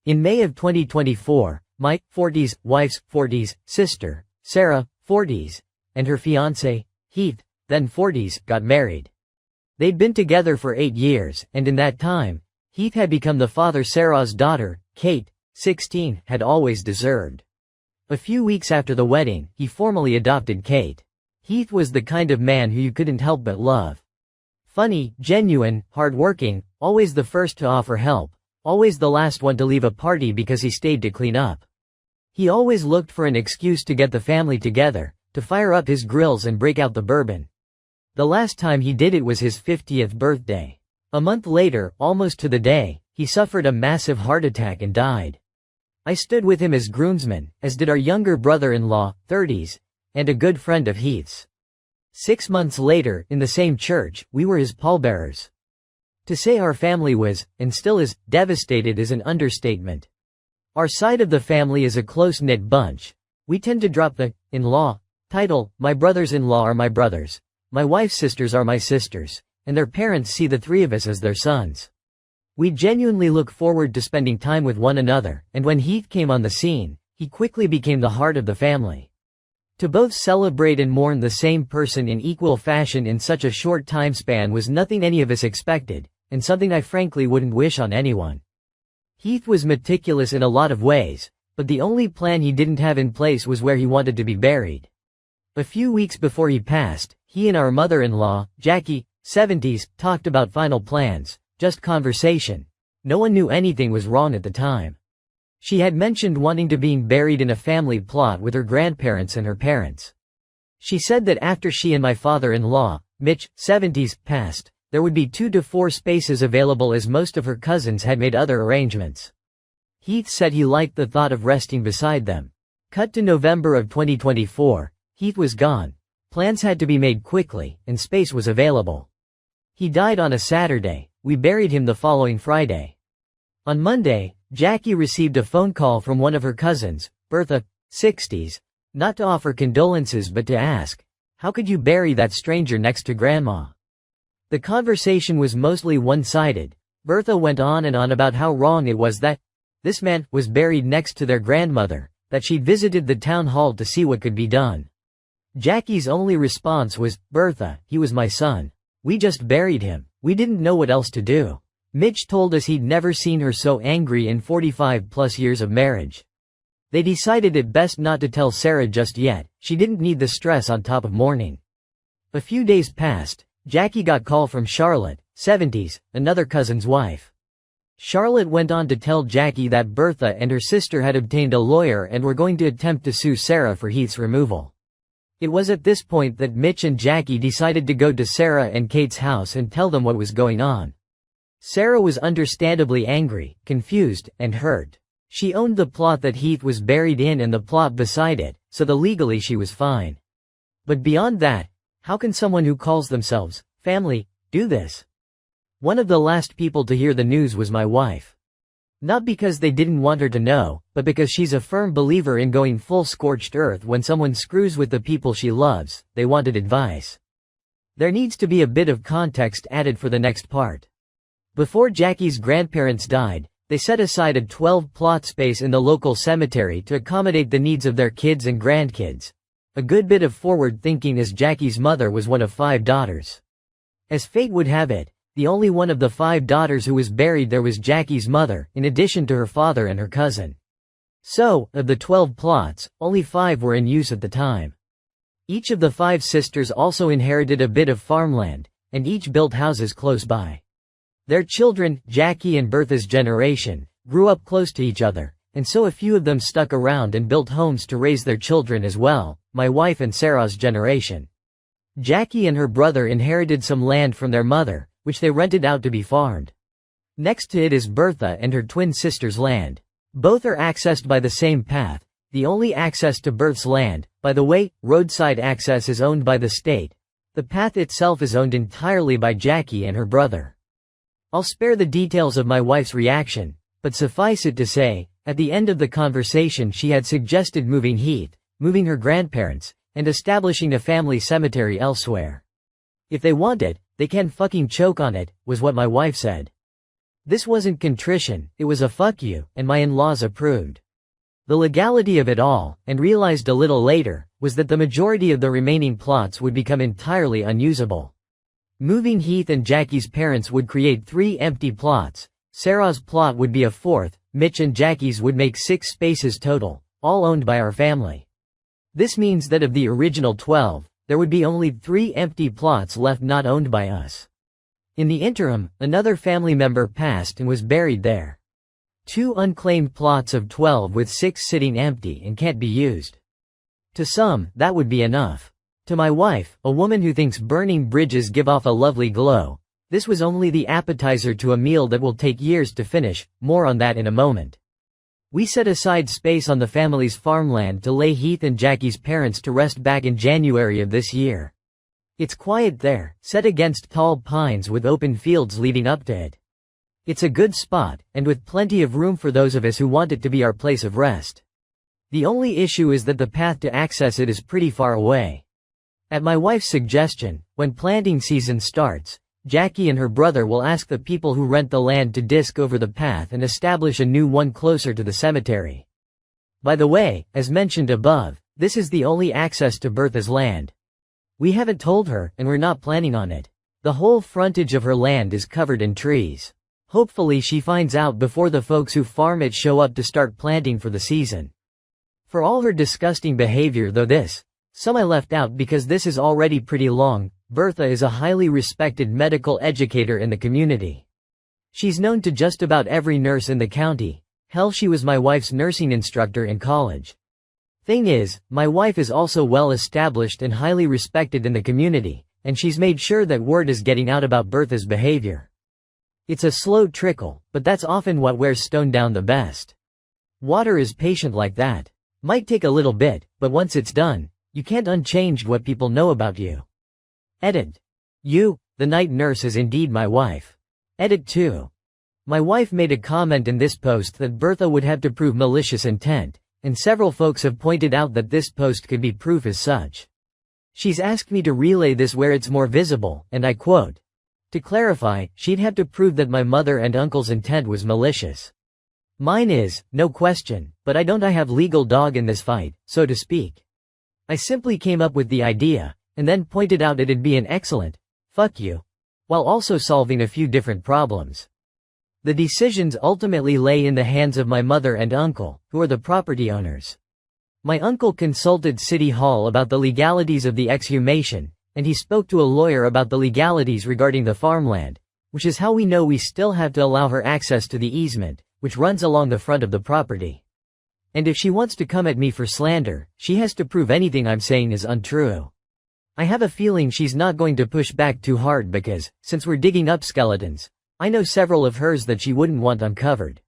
In May of 2024, my 40s wife's 40s sister, Sarah, 40s, and her fiancé, Heath, then 40s, got married. They'd been together for 8 years, and in that time, Heath had become the father Sarah's daughter, Kate, 16, had always deserved. A few weeks after the wedding, he formally adopted Kate. Heath was the kind of man who you couldn't help but love. Funny, genuine, hard-working, always the first to offer help, always the last one to leave a party because he stayed to clean up. He always looked for an excuse to get the family together, to fire up his grills and break out the bourbon. The last time he did it was his 50th birthday. A month later, almost to the day, he suffered a massive heart attack and died. I stood with him as groomsman, as did our younger brother-in-law, 30s, and a good friend of Heath's. 6 months later, in the same church, we were his pallbearers. To say our family was, and still is, devastated is an understatement. Our side of the family is a close-knit bunch. We tend to drop the in-law title. My brothers-in-law are my brothers, my wife's sisters are my sisters, and their parents see the three of us as their sons. We genuinely look forward to spending time with one another, and when Heath came on the scene, he quickly became the heart of the family. To both celebrate and mourn the same person in equal fashion in such a short time span was nothing any of us expected, and something I frankly wouldn't wish on anyone. Heath was meticulous in a lot of ways, but the only plan he didn't have in place was where he wanted to be buried. A few weeks before he passed, he and our mother-in-law, Jackie, 70s, talked about final plans, just conversation. No one knew anything was wrong at the time. She had mentioned wanting to be buried in a family plot with her grandparents and her parents. She said that after she and my father-in-law, Mitch, 70s, passed, there would be 2 to 4 spaces available as most of her cousins had made other arrangements. Heath said he liked the thought of resting beside them. Cut to November of 2024, Heath was gone. Plans had to be made quickly, and space was available. He died on a Saturday. We buried him the following Friday. On Monday, Jackie received a phone call from one of her cousins, Bertha, 60s, not to offer condolences but to ask, "How could you bury that stranger next to Grandma?" The conversation was mostly one-sided. Bertha went on and on about how wrong it was that this man was buried next to their grandmother, that she'd visited the town hall to see what could be done. Jackie's only response was, "Bertha, he was my son. We just buried him. We didn't know what else to do." Mitch told us he'd never seen her so angry in 45+ years of marriage. They decided it best not to tell Sarah just yet. She didn't need the stress on top of mourning. A few days passed. Jackie got call from Charlotte, 70s, another cousin's wife. Charlotte went on to tell Jackie that Bertha and her sister had obtained a lawyer and were going to attempt to sue Sarah for Heath's removal. It was at this point that Mitch and Jackie decided to go to Sarah and Kate's house and tell them what was going on. Sarah was understandably angry, confused, and hurt. She owned the plot that Heath was buried in and the plot beside it, so legally she was fine. But beyond that, how can someone who calls themselves family do this? One of the last people to hear the news was my wife. Not because they didn't want her to know, but because she's a firm believer in going full scorched earth when someone screws with the people she loves. They wanted advice. There needs to be a bit of context added for the next part. Before Jackie's grandparents died, they set aside a 12-plot space in the local cemetery to accommodate the needs of their kids and grandkids. A good bit of forward thinking, as Jackie's mother was one of 5 daughters. As fate would have it, the only one of the 5 daughters who was buried there was Jackie's mother, in addition to her father and her cousin. So, of the 12 plots, only 5 were in use at the time. Each of the 5 sisters also inherited a bit of farmland, and each built houses close by. Their children, Jackie and Bertha's generation, grew up close to each other, and so a few of them stuck around and built homes to raise their children as well. My wife and Sarah's generation. Jackie and her brother inherited some land from their mother, which they rented out to be farmed. Next to it is Bertha and her twin sister's land. Both are accessed by the same path, the only access to Bertha's land. By the way, roadside access is owned by the state. The path itself is owned entirely by Jackie and her brother. I'll spare the details of my wife's reaction, but suffice it to say, at the end of the conversation she had suggested moving Heath, moving her grandparents, and establishing a family cemetery elsewhere. If they want it, they can fucking choke on it, was what my wife said. This wasn't contrition, it was a fuck you, and my in-laws approved. The legality of it all, and realized a little later, was that the majority of the remaining plots would become entirely unusable. Moving Heath and Jackie's parents would create 3 empty plots, Sarah's plot would be a 4th, Mitch and Jackie's would make 6 spaces total, all owned by our family. This means that of the original 12, there would be only 3 empty plots left not owned by us. In the interim, another family member passed and was buried there. 2 unclaimed plots of 12 with 6 sitting empty and can't be used. To some, that would be enough. To my wife, a woman who thinks burning bridges give off a lovely glow, this was only the appetizer to a meal that will take years to finish, more on that in a moment. We set aside space on the family's farmland to lay Heath and Jackie's parents to rest back in January of this year. It's quiet there, set against tall pines with open fields leading up to it. It's a good spot, and with plenty of room for those of us who want it to be our place of rest. The only issue is that the path to access it is pretty far away. At my wife's suggestion, when planting season starts, Jackie and her brother will ask the people who rent the land to disc over the path and establish a new one closer to the cemetery. By the way, as mentioned above, this is the only access to Bertha's land. We haven't told her, and we're not planning on it. The whole frontage of her land is covered in trees. Hopefully she finds out before the folks who farm it show up to start planting for the season. For all her disgusting behavior some I left out because this is already pretty long, Bertha is a highly respected medical educator in the community. She's known to just about every nurse in the county. Hell, she was my wife's nursing instructor in college. Thing is, my wife is also well established and highly respected in the community, and she's made sure that word is getting out about Bertha's behavior. It's a slow trickle, but that's often what wears stone down the best. Water is patient like that. Might take a little bit, but once it's done, you can't unchange what people know about you. Edit. You, the night nurse, is indeed my wife. Edit 2. My wife made a comment in this post that Bertha would have to prove malicious intent, and several folks have pointed out that this post could be proof as such. She's asked me to relay this where it's more visible, and I quote, "To clarify, she'd have to prove that my mother and uncle's intent was malicious. Mine is, no question, but I have legal dog in this fight, so to speak. I simply came up with the idea, and then pointed out it'd be an excellent, fuck you, while also solving a few different problems. The decisions ultimately lay in the hands of my mother and uncle, who are the property owners. My uncle consulted City Hall about the legalities of the exhumation, and he spoke to a lawyer about the legalities regarding the farmland, which is how we know we still have to allow her access to the easement, which runs along the front of the property. And if she wants to come at me for slander, she has to prove anything I'm saying is untrue. I have a feeling she's not going to push back too hard because, since we're digging up skeletons, I know several of hers that she wouldn't want uncovered.